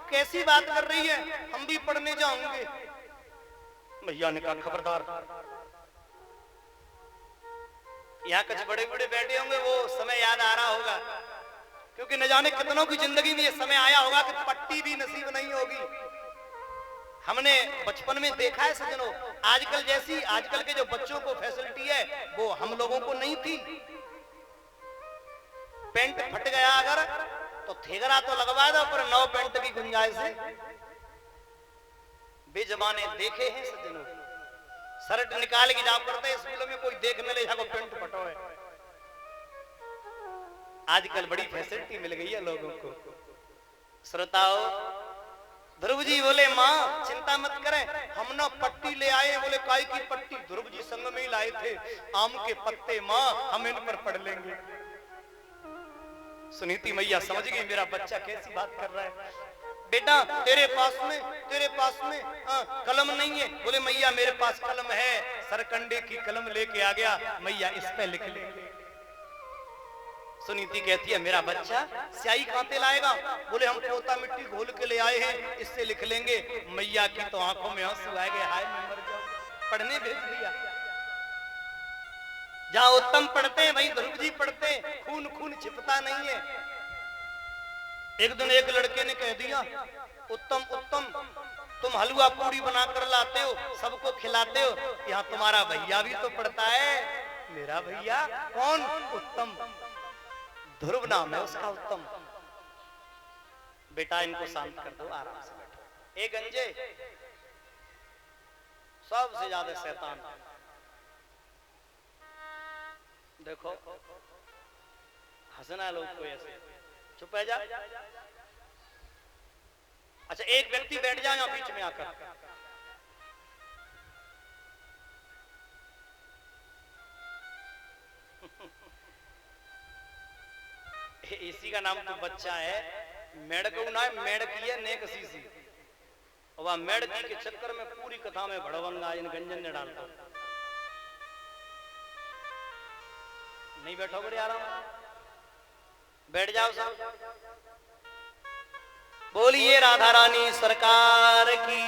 कैसी बात कर रही है, हम भी पढ़ने जाएंगे। मैया ने कहा खबरदार, यहाँ कुछ बड़े बड़े बैठे होंगे, वो समय याद आ रहा होगा, क्योंकि न जाने कितनों की जिंदगी में ये समय आया होगा कि पट्टी भी नसीब नहीं होगी। हमने बचपन में देखा है सजनों, आजकल जैसी आजकल के जो बच्चों को फैसिलिटी है वो हम लोगों को नहीं थी। पेंट फट गया अगर तो थेगरा तो लगवा दो, पर नौ पेंट की गुंजाइश है। बेजमाने देखे हैं सजनों, शर्ट निकाल के जाओ करते स्कूलों में, कोई देख न ले जाओ पेंट फटो है। आजकल बड़ी फैसिलिटी मिल गई है लोगों को। श्रोताओ, ध्रुव जी बोले माँ चिंता मत करें, हम ना पट्टी ले आए। बोले काय की पट्टी? ध्रुव जी संग में ही लाए थे आम के पत्ते, माँ हम इन पर पढ़ लेंगे। सुनीति मैया समझ गई मेरा बच्चा कैसी बात कर रहा है। बेटा तेरे पास में कलम नहीं है? बोले मैया मेरे पास कलम है, सरकंडे की कलम लेके आ गया, मैया इस पे लिख लेंगे। सुनीति कहती है मेरा बच्चा स्याही खाते लाएगा? बोले हम पोता मिट्टी घोल के ले आए हैं, इससे लिख लेंगे। मैया की तो आंखों में आंसू आ गए, हाय मैं मर जाऊं। पढ़ने भेज दिया। जहां उत्तम पढ़ते हैं वहीं ध्रुव जी पढ़ते हैं, खून खून छिपता नहीं है। एक दिन एक लड़के ने कह दिया उत्तम तुम हलवा पूरी बनाकर लाते हो, सबको खिलाते हो, यहाँ तुम्हारा भैया भी तो पढ़ता है। मेरा भैया कौन? उत्तम, ध्रुव नाम है उसका, उत्तम। बेटा इनको शांत कर दो, आराम से बैठो। एक गंजे सबसे ज्यादा शैतान, देखो हंसना लोग को ऐसे, चुप है जा। अच्छा एक व्यक्ति बैठ जाए यहाँ बीच में आकर, इसी का नाम तो बच्चा है, मेढक ना है, मेढकी है नेक सीसी। और वह मेढकी के चक्कर में पूरी कथा में भड़वंगा इन गंजन ने डालता। नहीं बैठोगे रे आराम, बैठ जाओ सब। बोलिए राधा रानी सरकार की।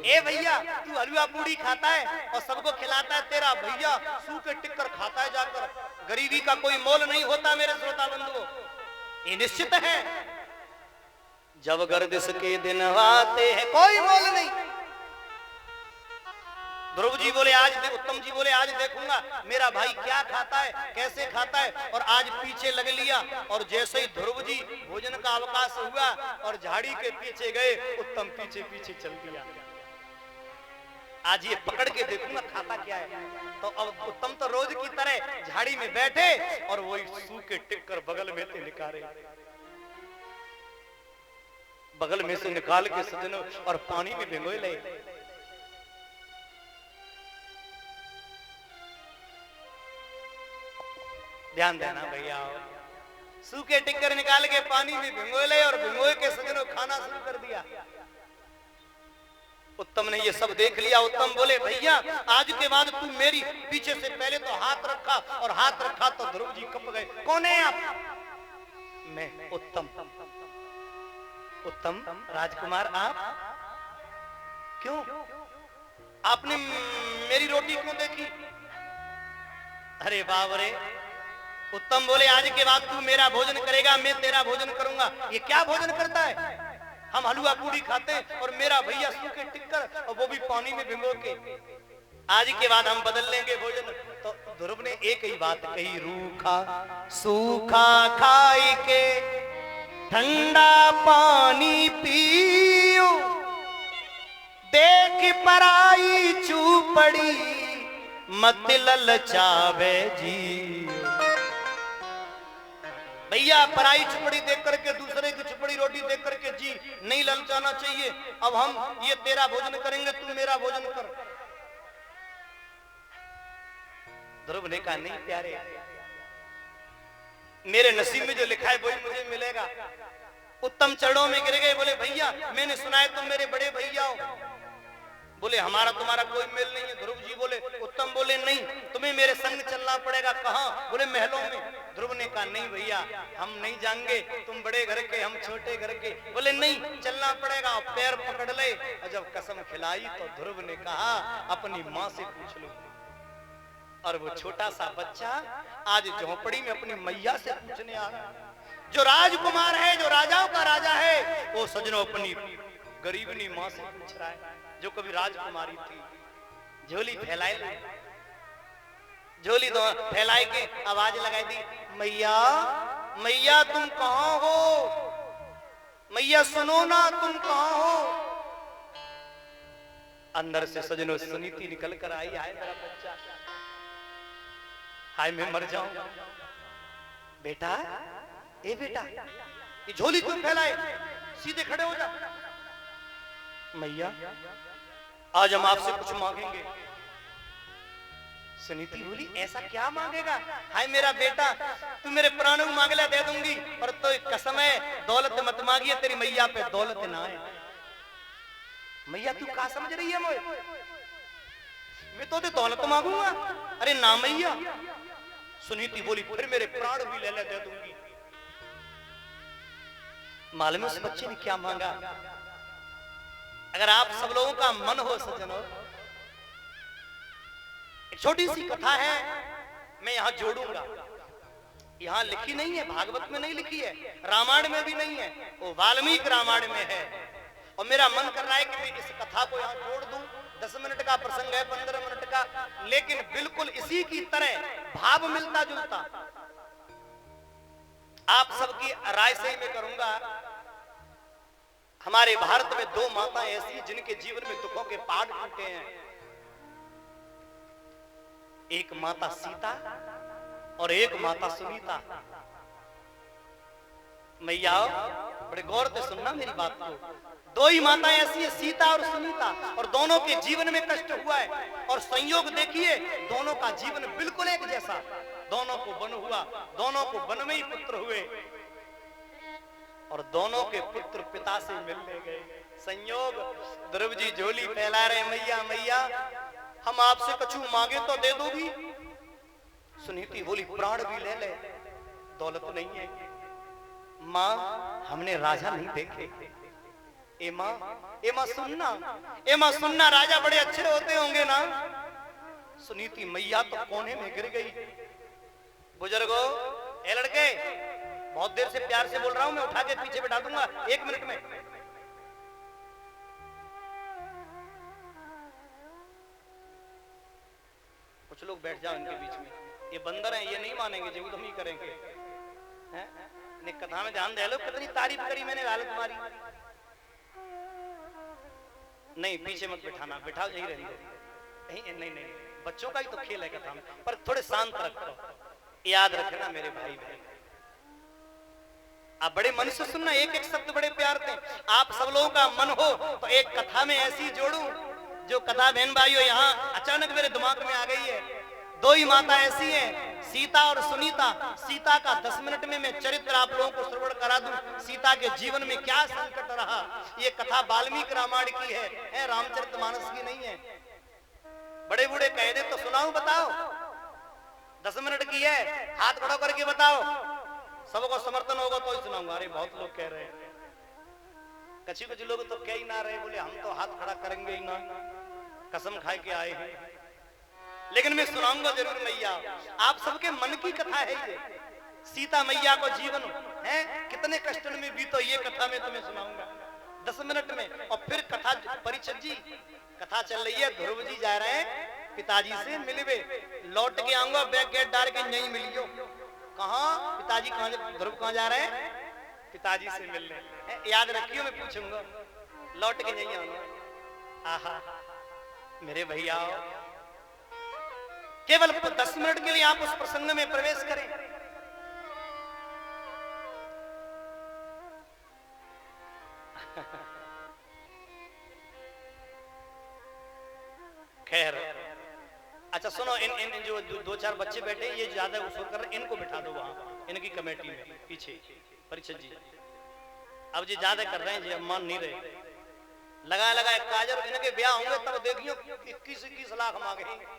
ए भैया तू हलवा पूड़ी खाता है और सबको खिलाता है, तेरा भैया सूखे टिक्कर खाता है जाकर। गरीबी का कोई मोल नहीं होता मेरे श्रोता बंधुओं, ये निश्चित है। जब गर्दिश के दिन आते हैं कोई मोल नहीं। ध्रुव जी बोले आज उत्तम जी बोले आज देखूंगा मेरा भाई क्या खाता है, कैसे खाता है। और आज पीछे लग लिया, और जैसे ही ध्रुव जी भोजन का अवकाश हुआ और झाड़ी के पीछे गए, उत्तम पीछे पीछे चल दिया। आज ये पकड़ के देखूंगा खाता क्या है। तो अब उत्तम तो रोज की तरह झाड़ी में बैठे और वही सूखे टिक्कर बगल में से निकाले, बगल में से निकाल के सजनों और पानी में भिगोए ले। ध्यान देना भैया, सूखे टिक्कर निकाल के पानी में भिगोए ले और भिगोए के सजनों खाना शुरू कर दिया। उत्तम ने ये सब देख लिया। उत्तम बोले भैया आज के बाद तू मेरी पीछे से पहले तो हाथ रखा, और हाथ रखा तो ध्रुव जी कप गए। कौन है आप? मैं उत्तम। उत्तम राजकुमार आप क्यों? आपने मेरी रोटी क्यों देखी? अरे बाप रे। उत्तम बोले आज के बाद तू मेरा भोजन करेगा, मैं तेरा भोजन करूंगा। ये क्या भोजन करता है? हम हलवा पूड़ी खाते और मेरा भैया सूखे टिक्कर, और वो भी पानी में भिगो के। आज के बाद हम बदल लेंगे भोजन। तो ध्रुव ने एक ही बात कही, रूखा सूखा खाई के ठंडा पानी पियो, देख पराई चूपड़ी मत ललचावे जी। भैया पराई छुपड़ी देख करके, दूसरे की छुपड़ी रोटी देख करके जी नहीं ललचाना चाहिए। अब हम ये तेरा भोजन करेंगे, तू मेरा भोजन कर। ध्रुव ने कहा नहीं प्यारे, मेरे नसीब में जो लिखा है वही मुझे मिलेगा। उत्तम चरणों में गिर गए, बोले भैया मैंने सुना है तुम मेरे बड़े भैया हो, बोले हमारा तुम्हारा कोई मेल नहीं है। ध्रुव जी बोले, उत्तम बोले नहीं, तुम्हें मेरे संग चलना पड़ेगा। कहाँ? बोले महलों में। ध्रुव ने कहा नहीं भैया, हम नहीं जाएंगे, तुम बड़े घर के, हम छोटे घर के। बोले नहीं, चलना पड़ेगा। पैर पकड़ ले। और जब कसम खिलाई तो ध्रुव ने कहा अपनी माँ से पूछ लो। और वो छोटा सा बच्चा आज झोपड़ी में अपनी मैया से पूछने आ रहा। जो राजकुमार है, जो राजाओं का राजा है, वो सजनों अपनी गरीबनी माँ से पूछ रहा है, जो कभी राजकुमारी थी। झोली फैलाए, झोली दो फैलाए के आवाज लगाई दी, मैया मैया तुम कहाँ हो? मैया सुनो ना, तुम कहाँ हो? अंदर से सजनों सुनीति निकल कर आई, आए मेरा बच्चा, हाय मैं मर जाऊं। बेटा, ए बेटा, ये झोली क्यों फैलाए? सीधे खड़े हो जा। मैया आज हम आपसे कुछ मांगेंगे। सुनीति बोली ऐसा क्या मांगेगा? हाय मेरा बेटा, तू मेरे प्राणों को मांग ले, दे दूंगी, पर तो कसम है दौलत मत मांगिए, तेरी मैया पे दौलत ना आए। मैया तू क्या समझ रही है मुझे? मैं तो दौलत मांगूंगा? अरे ना मैया। सुनीति बोली फिर मेरे प्राण भी ले ले, दे दूंगी। मालूम है उस बच्चे ने क्या मांगा? अगर आप सब लोगों का मन हो सज्जनों, एक छोटी सी कथा है, मैं यहां जोड़ूंगा। यहां लिखी नहीं है, भागवत में नहीं लिखी है, रामायण में भी नहीं है, वो वाल्मीकि रामायण में है। और मेरा मन कर रहा है कि मैं इस कथा को यहां जोड़ दूं। 10 मिनट का प्रसंग है, 15 मिनट का, लेकिन बिल्कुल इसी की तरह भाव मिलता जुलता। आप सबकी राय से ही मैं करूंगा। हमारे भारत में 2 माताएं ऐसी जिनके जीवन में दुखों के पहाड़ टूटे हैं। एक माता सीता और एक माता सुनीता। मैया बड़े गौर से सुनना मेरी बात को। 2 ही माताएं ऐसी है, सीता और सुनीता, और दोनों के जीवन में कष्ट हुआ है। और संयोग देखिए, दोनों का जीवन बिल्कुल एक जैसा। दोनों को वन हुआ, दोनों को वन में ही पुत्र हुए, और दोनों के पुत्र पिता से मिलने गए। संयोग। ध्रुव जी झोली फैला रहे, मैया मैया हम आपसे कछु मांगे तो दे दोगी? सुनीति बोली प्राण भी ले ले, दौलत नहीं है। माँ हमने राजा नहीं देखे। ए माँ सुनना, ए माँ सुनना, राजा बड़े अच्छे होते होंगे ना। सुनीति मैया तो कोने में गिर गई। बुजुर्गो, ए लड़के, बहुत देर से प्यार से बोल रहा हूं, मैं उठा के पीछे बैठा दूंगा 1 मिनट में। कुछ लोग बैठ जाओ इनके बीच में, ये बंदर हैं, ये नहीं मानेंगे, जरूर हम ही करेंगे। हैं? इन्हें कथा में ध्यान दे लो, कितनी तारीफ करी मैंने हालत तुम्हारी। नहीं पीछे मत बिठाना, बिठाओ यही रहेंगे। नहीं नहीं, बच्चों का ही तो खेल है कथा में, पर थोड़े शांत रखो। याद रखना मेरे भाई बहन, आप बड़े मन से सुनना, एक एक शब्द बड़े प्यार थे। आप सब लोगों का मन हो तो एक कथा में ऐसी जोड़ू जो कथा बहन भाइयों यहाँ अचानक मेरे दिमाग में आ गई है। 2 ही माता ऐसी हैं, सीता और सुनीता। सीता का 10 मिनट में मैं चरित्र आप लोगों को श्रवण करा दूं। सीता के जीवन में क्या संकट रहा। ये कथा वाल्मीकि रामायण की है, रामचरितमानस की नहीं है। बड़े बूढ़े कह दे तो सुनाऊं, बताओ? 10 मिनट की है, हाथ खड़ा करके बताओ, सबको समर्थन होगा तो ही सुनाऊंगा। अरे बहुत लोग कह रहे हैं, कुछ लोग तो कह ही ना रहे, बोले हम तो हाथ खड़ा करेंगे ही ना, कसम खाए के आए हैं। लेकिन मैं सुनाऊंगा जरूर मैया, आप सबके मन की कथा है ये। सीता मैया को जीवन है कितने कष्ट में भी, तो ये कथा में तुम्हें सुनाऊंगा 10 मिनट में। और फिर कथा परिचय जी, कथा चल रही है, ध्रुव जी जा रहे हैं पिताजी से मिलवे, लौट के आऊंगा बैग गेट डाल के नहीं मिलियो। कहाँ पिताजी, कहाँ ध्रुव कहाँ जा रहे हैं? पिताजी से मिलने। याद रखियो, मैं पूछूंगा, लौट के नहीं आऊंगा। आहा मेरे भैया, केवल 10 मिनट के लिए आप उस प्रसंग में प्रवेश करें। खैर, अच्छा सुनो, इन जो 2-4 बच्चे बैठे, ये ज्यादा उसूल कर रहे, इनको बिठा दो वहां, इनकी कमेटी में पीछे। परिचय जी अब जी ज्यादा कर रहे हैं जी, अब मान नहीं रहे। लगा लगा काजर इनके ब्याह होंगे तब देखियो 21-21 लाख मांगे